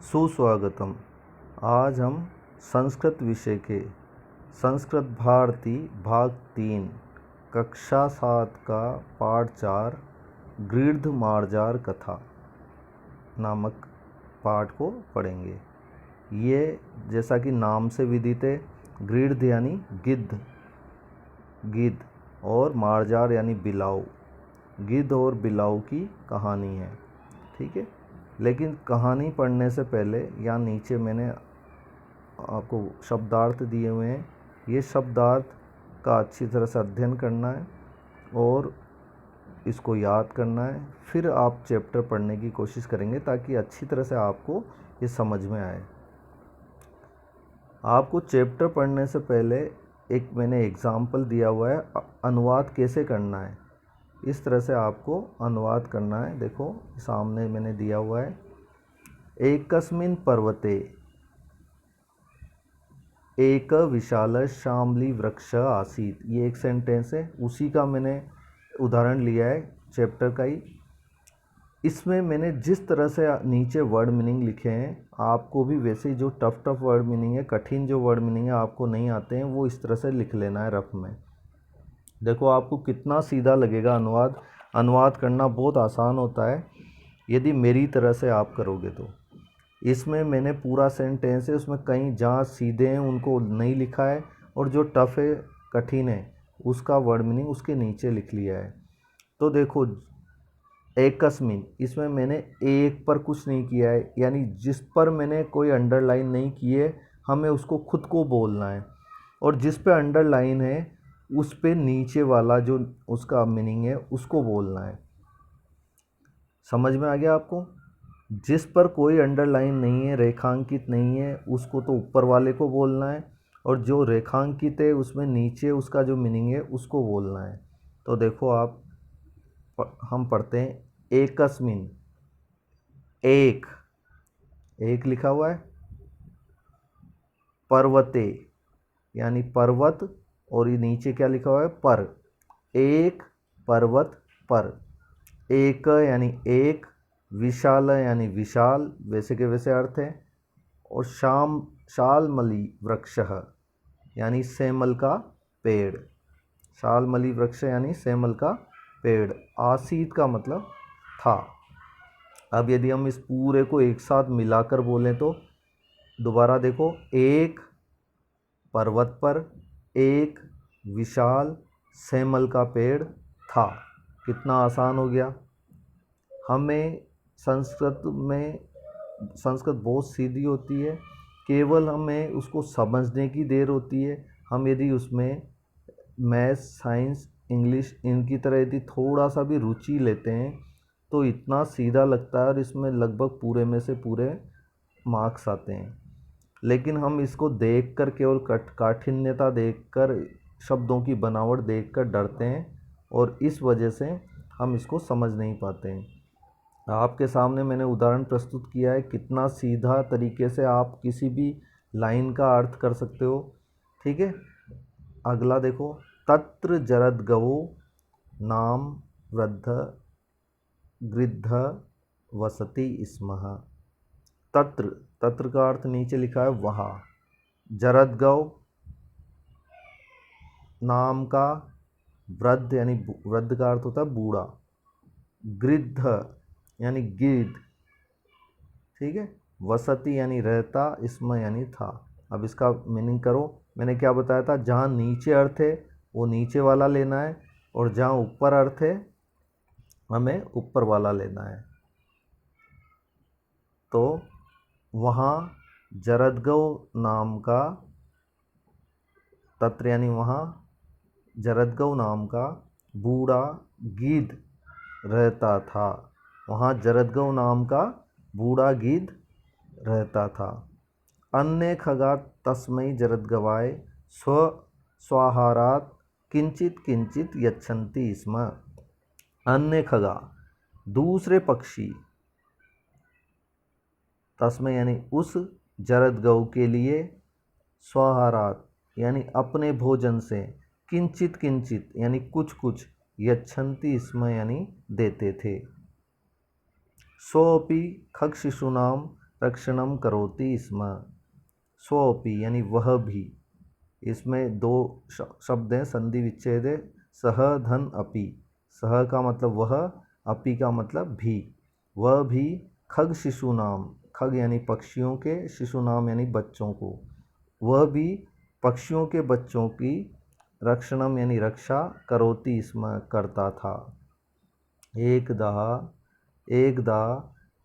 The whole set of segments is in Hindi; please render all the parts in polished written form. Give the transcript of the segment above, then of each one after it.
सुस्वागतम। आज हम संस्कृत विषय के संस्कृत भारती भाग 3 कक्षा 7 का पाठ 4 गृध्र मार्जार कथा नामक पाठ को पढ़ेंगे। ये जैसा कि नाम से विदित है, गृध्र यानी गिद्ध और मार्जार यानी बिलाव। गिद्ध और बिलाव की कहानी है, ठीक है। लेकिन कहानी पढ़ने से पहले यहाँ नीचे मैंने आपको शब्दार्थ दिए हुए हैं। ये शब्दार्थ का अच्छी तरह से अध्ययन करना है और इसको याद करना है। फिर आप चैप्टर पढ़ने की कोशिश करेंगे ताकि अच्छी तरह से आपको ये समझ में आए। आपको चैप्टर पढ़ने से पहले एक मैंने एग्जाम्पल दिया हुआ है, अनुवाद कैसे करना है। इस तरह से आपको अनुवाद करना है। देखो सामने मैंने दिया हुआ है, एकस्मिन् पर्वते एक विशाल शामली वृक्ष आसीत। ये एक सेंटेंस है, उसी का मैंने उदाहरण लिया है चैप्टर का ही। इसमें मैंने जिस तरह से नीचे वर्ड मीनिंग लिखे हैं, आपको भी वैसे ही जो टफ वर्ड मीनिंग है, कठिन जो वर्ड मीनिंग है आपको नहीं आते हैं, वो इस तरह से लिख लेना है रफ में। देखो आपको कितना सीधा लगेगा। अनुवाद करना बहुत आसान होता है यदि मेरी तरह से आप करोगे तो। इसमें मैंने पूरा सेंटेंस है, उसमें कहीं जहाँ सीधे हैं उनको नहीं लिखा है और जो टफ है, कठिन है, उसका वर्ड मीनिंग उसके नीचे लिख लिया है। तो देखो एकस्मिन, इसमें मैंने एक पर कुछ नहीं किया है, यानी जिस पर मैंने कोई अंडरलाइन नहीं की है, हमें उसको खुद को बोलना है। और जिस पे अंडरलाइन है उस पे नीचे वाला जो उसका मीनिंग है उसको बोलना है। समझ में आ गया आपको? जिस पर कोई अंडरलाइन नहीं है, रेखांकित नहीं है, उसको तो ऊपर वाले को बोलना है, और जो रेखांकित है उसमें नीचे उसका जो मीनिंग है उसको बोलना है। तो देखो हम पढ़ते हैं, एकस्मिन, एक लिखा हुआ है, पर्वते यानी पर्वत, और ये नीचे क्या लिखा हुआ है, पर। एक पर्वत पर, एक यानी एक, विशाल यानी विशाल, वैसे के वैसे अर्थ है, और शालमली वृक्ष यानी सेमल का पेड़। शालमली वृक्ष यानी सेमल का पेड़। आसीत का मतलब था। अब यदि हम इस पूरे को एक साथ मिलाकर बोलें तो दोबारा देखो, एक पर्वत पर एक विशाल सेमल का पेड़ था। कितना आसान हो गया। हमें संस्कृत बहुत सीधी होती है, केवल हमें उसको समझने की देर होती है। हम यदि उसमें मैथ्स, साइंस, इंग्लिश इनकी तरह यदि थोड़ा सा भी रुचि लेते हैं तो इतना सीधा लगता है और इसमें लगभग पूरे में से पूरे मार्क्स आते हैं। लेकिन हम इसको देखकर, केवल काठिन्यता देखकर, शब्दों की बनावट देखकर डरते हैं और इस वजह से हम इसको समझ नहीं पाते हैं। आपके सामने मैंने उदाहरण प्रस्तुत किया है, कितना सीधा तरीके से आप किसी भी लाइन का अर्थ कर सकते हो, ठीक है। अगला देखो, तत्र जरद्गवो नाम गृध्र वसति स्मः। तत्र का अर्थ नीचे लिखा है वहाँ। जरद्गव नाम का, वृद्ध यानी वृद्ध का अर्थ होता है बूढ़ा, गृध्र यानी गिद्ध, ठीक है। वसति यानी रहता, स्म यानी था। अब इसका मीनिंग करो। मैंने क्या बताया था, जहाँ नीचे अर्थ है वो नीचे वाला लेना है, और जहाँ ऊपर अर्थ है हमें ऊपर वाला लेना है। तो वहाँ जरद्गव नाम का, तत्र यानी वहाँ, जरद्गव नाम का बूढ़ा गिद्ध रहता था। वहाँ जरद्गव नाम का बूढ़ा गिद्ध रहता था। अन्य खगा तस्मै जरद्गवाय स्वाहारात किंचित किंचित यच्छन्ति स्म। अन्य खगा, दूसरे पक्षी, तस्मै यानी उस, जरद्गव के लिए, स्वाहारात यानी अपने भोजन से, किंचित किंचित यानी कुछ कुछ, यच्छन्ति स्म यानी देते थे। सोऽपि खगशिशूनां रक्षणम करोति स्म। स्वोपि यानी वह भी, इसमें दो शब्द हैं संधि विच्छेद है। सह धन अपि, सह का मतलब वह, अपि का मतलब भी, वह भी खग शिशु नाम, खग यानी पक्षियों के, शिशु नाम यानी बच्चों को, वह भी पक्षियों के बच्चों की रक्षणम यानी रक्षा करोति स्म करता था। एकदा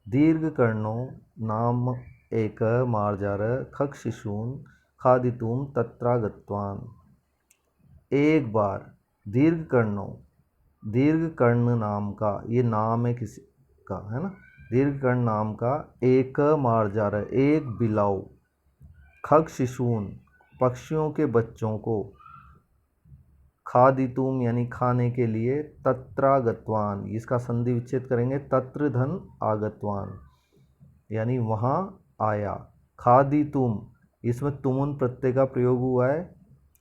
दीर्घकर्णो नाम एक मार्जार खग शिशून खादितुम तत्रागतवान। एक बार दीर्घकर्णो, दीर्घकर्ण नाम का, ये नाम है किसी का, है ना, दीर्घकर्ण नाम का एक मार्जार एक बिलाव, खग शिशून पक्षियों के बच्चों को, खादितुम यानी खाने के लिए, तत्रागतवान इसका संधि विच्छेद करेंगे, तत्र धन आगतवान यानी वहाँ आया। खादितुम, इसमें तुमुन प्रत्यय का प्रयोग हुआ है,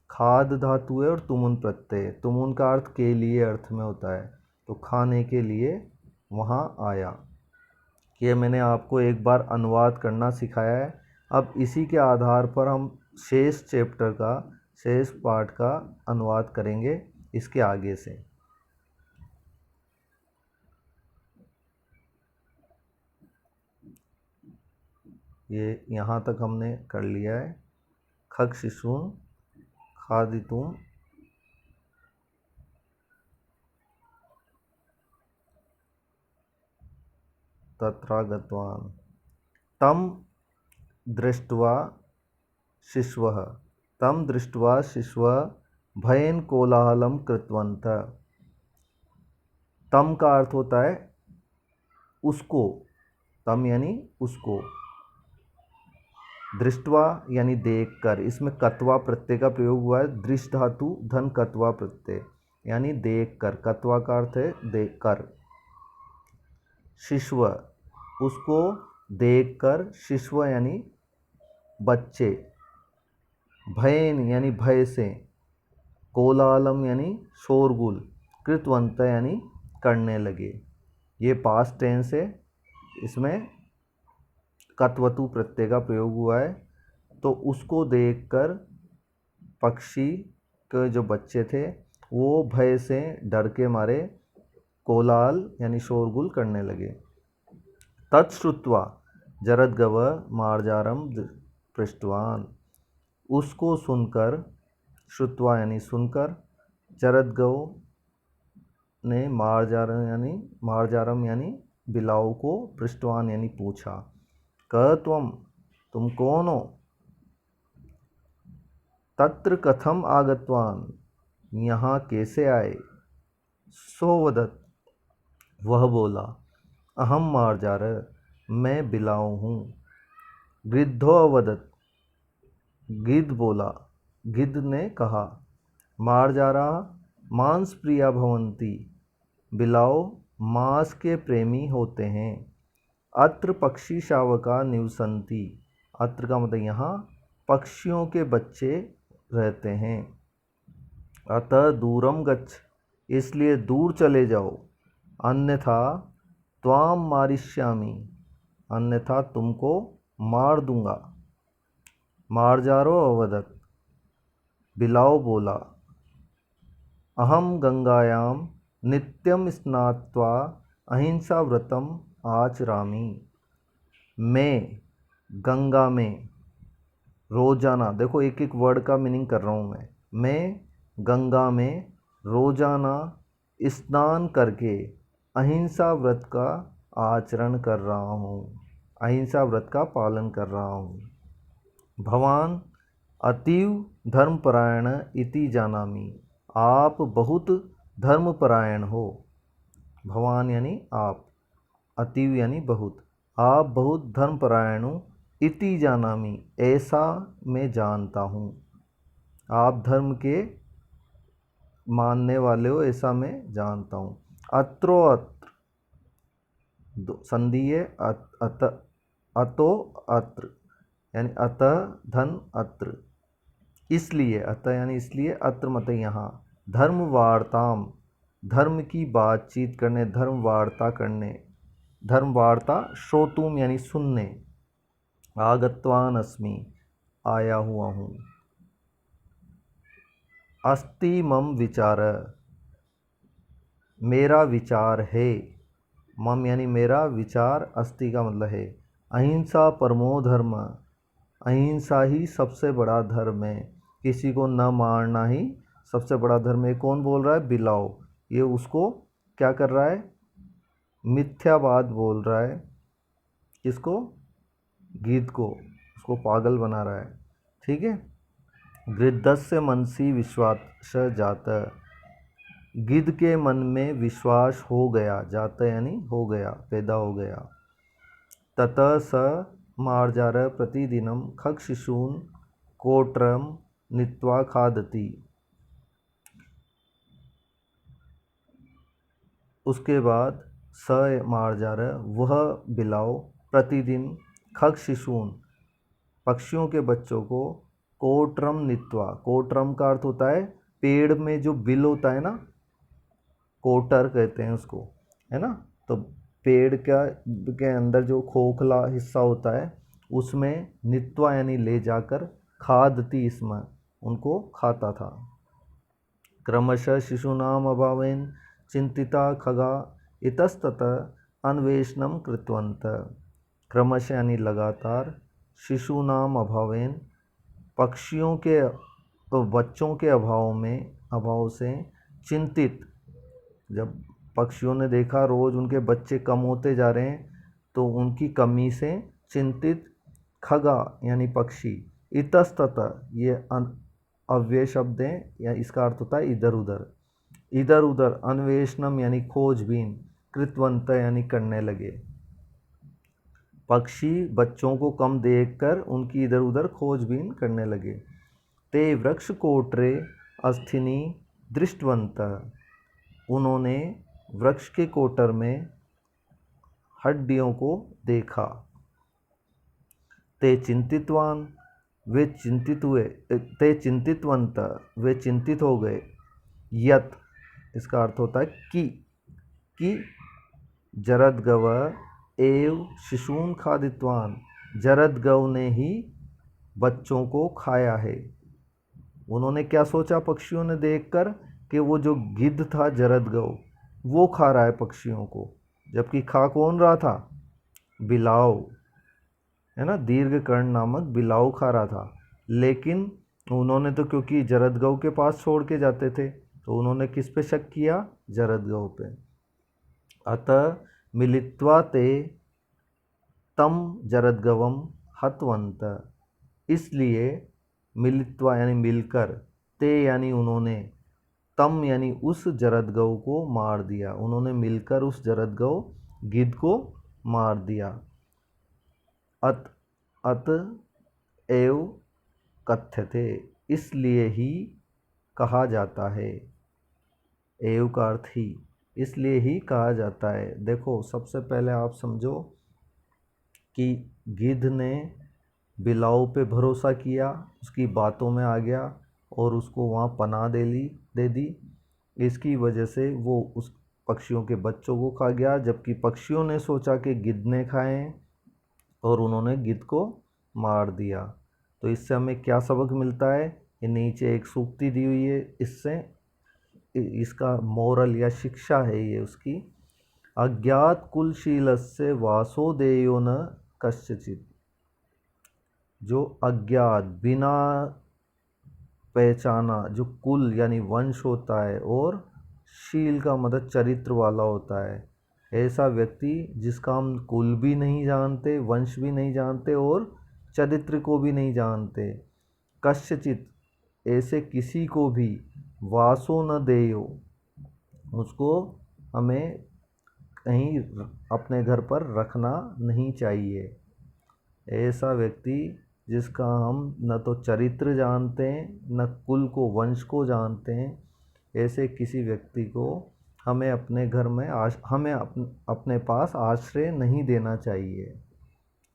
खाद धातु है और तुमुन प्रत्यय, तुमुन का अर्थ के लिए अर्थ में होता है, तो खाने के लिए वहाँ आया। ये मैंने आपको एक बार अनुवाद करना सिखाया है। अब इसी के आधार पर हम शेष चैप्टर का, शेष पाठ का अनुवाद करेंगे इसके आगे से। ये यहाँ तक हमने कर लिया है। खग शिशून खादितुम तत्रागतवान। तम दृष्ट्वा शिशवः, तम दृष्ट्वा शिशवः भयेन कोलाहलम कृतवन्तः। तम का अर्थ होता है उसको, तम यानी उसको, दृष्टवा यानी देखकर, इसमें कत्वा प्रत्यय का प्रयोग हुआ है, दृष्ट धातु धन कत्वा प्रत्यय यानी देखकर, कत्वा का अर्थ है देखकर। शिशव उसको देखकर, शिशव यानी बच्चे, भयन यानी भय से, कोलाहलम यानी शोरगुल, कृतवंत यानी करने लगे। ये पास्ट टेंस है, इसमें कत्वतु प्रत्यय का प्रयोग हुआ है। तो उसको देखकर पक्षी के जो बच्चे थे वो भय से डर के मारे कोलाहल यानी शोरगुल करने लगे। तत्श्रुत्वा जरद्गव मार्जारम पृष्ठवान, उसको सुनकर, श्रुत्वा यानी सुनकर, जरद्गव ने मार्जारम यानी बिलाव को, पृष्ठवान यानी पूछा, क त्वम तुम कौन हो, तत्र कथम आगतवान यहाँ कैसे आए, सोवदत वह बोला, अहम मार्जार मैं बिलाव हूँ, गिद्धो अवदत गिद्ध बोला, गिद्ध ने कहा, मार्जारा मांस प्रिया भवंती बिलाव मांस के प्रेमी होते हैं, अत्र पक्षी शावका निवसंती, अत्र का मतलब यहाँ पक्षियों के बच्चे रहते हैं, अतः दूरम गच्छ इसलिए दूर चले जाओ, अन्यथा त्वाम मारिष्यामि अन्यथा तुमको मार दूंगा, मार्जारो अवदत बिलाव बोला, अहम गंगायाम नित्यम स्नात्वा अहिंसा व्रतम आचरामि, मैं गंगा में रोजाना, देखो एक एक वर्ड का मीनिंग कर रहा हूँ मैं गंगा में रोजाना स्नान करके अहिंसा व्रत का आचरण कर रहा हूँ, अहिंसा व्रत का पालन कर रहा हूँ। भवान अतीव धर्मपरायण इति जानामि, आप बहुत धर्मपरायण हो, भवान यानी आप, अतीव यानी बहुत, आप बहुत धर्मपरायण हो, इति जानामि ऐसा मैं जानता हूँ, आप धर्म के मानने वाले हो ऐसा मैं जानता हूँ। अत्रो अत्र संधि है, अत अतो अत्र यानी अतः धन अत्र, इसलिए, अतः यानी इसलिए, अत्र मतलब यहाँ, धर्म वार्ताम धर्म की बातचीत करने, धर्म वार्ता करने, धर्म वार्ता श्रोतुम यानी सुनने, आगतवान अस्मि, आया हुआ हूँ। अस्ति मम विचार, मेरा विचार है। मम यानी मेरा, विचार अस्ति का मतलब है। अहिंसा परमो धर्म, अहिंसा ही सबसे बड़ा धर्म है। किसी को न मारना ही सबसे बड़ा धर्म है। कौन बोल रहा है? बिलाव। ये उसको क्या कर रहा है? मिथ्यावाद बोल रहा है। किसको? गिद्ध को। उसको पागल बना रहा है। ठीक है। गृद्धस्य मनसि विश्वास जात, गिद्ध के मन में विश्वास हो गया। जाता यानी हो गया, पैदा हो गया। ततः स मार्जार प्रतिदिनम खगशिशून् कोट्रम नीत्वा खादति। उसके बाद स मार्जार, वह बिलाव, प्रतिदिन खगशिशून्, पक्षियों के बच्चों को, कोट्रम नीत्वा, कोट्रम का अर्थ होता है पेड़ में जो बिल होता है ना, कोटर कहते हैं उसको, है ना। तो पेड़ के अंदर जो खोखला हिस्सा होता है उसमें नित्वा यानी ले जाकर, खादती इसमें उनको खाता था। क्रमशः शिशूनाम अभावेन चिंतिता खगा इतस्ततः अन्वेषणम कृतवंत। क्रमशः यानी लगातार, शिशूनाम अभावेन पक्षियों के बच्चों के अभाव से चिंतित, जब पक्षियों ने देखा रोज़ उनके बच्चे कम होते जा रहे हैं तो उनकी कमी से चिंतित, खगा यानी पक्षी, इतस्ततः ये अव्यय शब्द है, या इसका अर्थ होता है इधर उधर। इधर उधर, अन्वेषणम यानी खोजबीन, कृतवंत यानी करने लगे। पक्षी बच्चों को कम देखकर उनकी इधर उधर खोजबीन करने लगे। ते वृक्ष कोटरे अस्थिनी दृष्टवंत, उन्होंने वृक्ष के कोटर में हड्डियों को देखा। ते चिंतितवान, वे चिंतित हुए। ते चिंतितवंत, वे चिंतित हो गए। यत, इसका अर्थ होता है कि जरदगव एव शिशून खादितवान, जरदगव ने ही बच्चों को खाया है। उन्होंने क्या सोचा पक्षियों ने देखकर कि वो जो गिद्ध था जरदगव, वो खा रहा है पक्षियों को, जबकि खा कौन रहा था? बिलाव, है ना। दीर्घकर्ण नामक बिलाव खा रहा था। लेकिन उन्होंने तो क्योंकि जरदगव के पास छोड़ के जाते थे तो उन्होंने किस पे शक किया? जरदगव पे। अतः मिलित्वा ते तम जरदगवम हतवंत, इसलिए मिलित्वा यानी मिलकर, ते यानी उन्होंने, तम यानी उस जरदगव को मार दिया। उन्होंने मिलकर उस जरदगव गिद्ध को मार दिया। अत एव कथ्यते, इसलिए ही कहा जाता है। एव का अर्थ ही, इसलिए ही कहा जाता है। देखो, सबसे पहले आप समझो कि गिद्ध ने बिलाव पे भरोसा किया, उसकी बातों में आ गया और उसको वहाँ पनाह दे दी। इसकी वजह से वो उस पक्षियों के बच्चों को खा गया, जबकि पक्षियों ने सोचा कि गिद्ध ने खाए और उन्होंने गिद्ध को मार दिया। तो इससे हमें क्या सबक मिलता है? ये नीचे एक सूक्ति दी हुई है, इससे इसका मोरल या शिक्षा है ये उसकी। अज्ञात कुलशीलस्य वासो देयो न कस्यचित्, जो अज्ञात, बिना पहचाना, जो कुल यानी वंश होता है, और शील का मतलब चरित्र वाला होता है, ऐसा व्यक्ति जिसका हम कुल भी नहीं जानते, वंश भी नहीं जानते और चरित्र को भी नहीं जानते, कस्यचित्, ऐसे किसी को भी, वासो न देयो, उसको हमें कहीं अपने घर पर रखना नहीं चाहिए। ऐसा व्यक्ति जिसका हम न तो चरित्र जानते हैं, न कुल को, वंश को जानते हैं, ऐसे किसी व्यक्ति को हमें अपने घर में हमें अपने पास आश्रय नहीं देना चाहिए।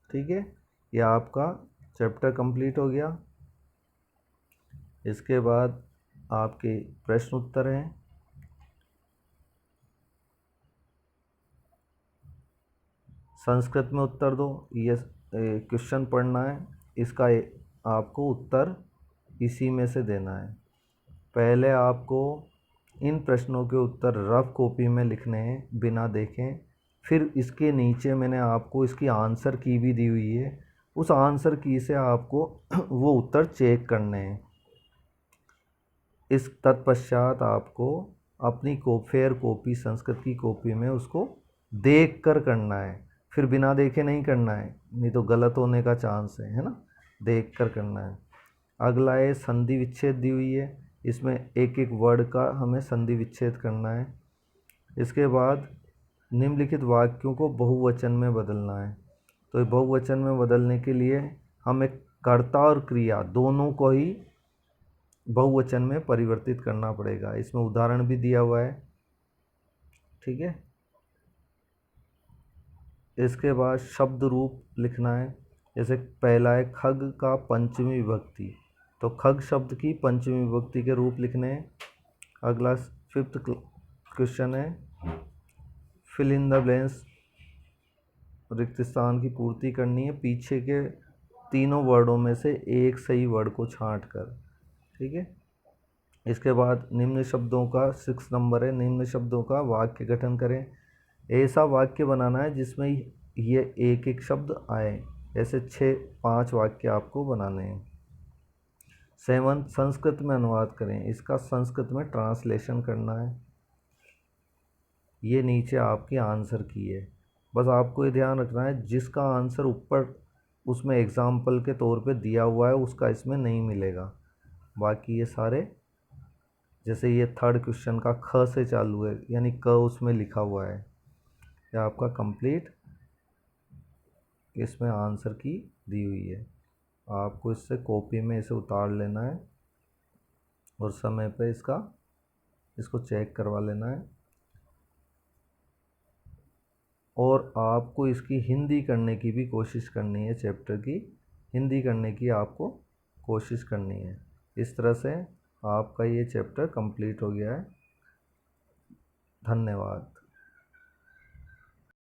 ठीक है, यह आपका चैप्टर कंप्लीट हो गया। इसके बाद आपके प्रश्न उत्तर हैं। संस्कृत में उत्तर दो। ये क्वेश्चन पढ़ना है, इसका आपको उत्तर इसी में से देना है। पहले आपको इन प्रश्नों के उत्तर रफ कॉपी में लिखने हैं बिना देखें, फिर इसके नीचे मैंने आपको इसकी आंसर की भी दी हुई है, उस आंसर की से आपको वो उत्तर चेक करने हैं। इस तत्पश्चात आपको अपनी फेयर कॉपी संस्कृत की कॉपी में उसको देख कर करना है, फिर बिना देखे नहीं करना है, नहीं तो गलत होने का चांस है ना। देख कर करना है। अगला है संधि विच्छेद दी हुई है, इसमें एक एक वर्ड का हमें संधि विच्छेद करना है। इसके बाद निम्नलिखित वाक्यों को बहुवचन में बदलना है। तो बहुवचन में बदलने के लिए हमें कर्ता और क्रिया दोनों को ही बहुवचन में परिवर्तित करना पड़ेगा। इसमें उदाहरण भी दिया हुआ है, ठीक है। इसके बाद शब्द रूप लिखना है। जैसे पहला है खग का पंचमी विभक्ति, तो खग शब्द की पंचमी विभक्ति के रूप लिखने हैं। अगला 5th क्वेश्चन है फिल इन द ब्लैंक्स, रिक्त स्थान की पूर्ति करनी है पीछे के तीनों वर्डों में से एक सही वर्ड को छांट कर, ठीक है। इसके बाद निम्न शब्दों का 6 नंबर है, निम्न शब्दों का वाक्य गठन करें। ऐसा वाक्य बनाना है जिसमें ये एक एक शब्द आए, ऐसे 5 वाक्य आपको बनाने हैं। 7 संस्कृत में अनुवाद करें, इसका संस्कृत में ट्रांसलेशन करना है। ये नीचे आपकी आंसर की है, बस आपको ये ध्यान रखना है जिसका आंसर ऊपर उसमें एग्जाम्पल के तौर पे दिया हुआ है उसका इसमें नहीं मिलेगा। बाकी ये सारे, जैसे ये 3rd क्वेश्चन का ख से चालू है, यानी क उसमें लिखा हुआ है, यह आपका कंप्लीट इसमें आंसर की दी हुई है। आपको इससे कॉपी में इसे उतार लेना है और समय पे इसको चेक करवा लेना है। और आपको इसकी हिंदी करने की भी कोशिश करनी है, चैप्टर की हिंदी करने की आपको कोशिश करनी है। इस तरह से आपका ये चैप्टर कंप्लीट हो गया है। धन्यवाद।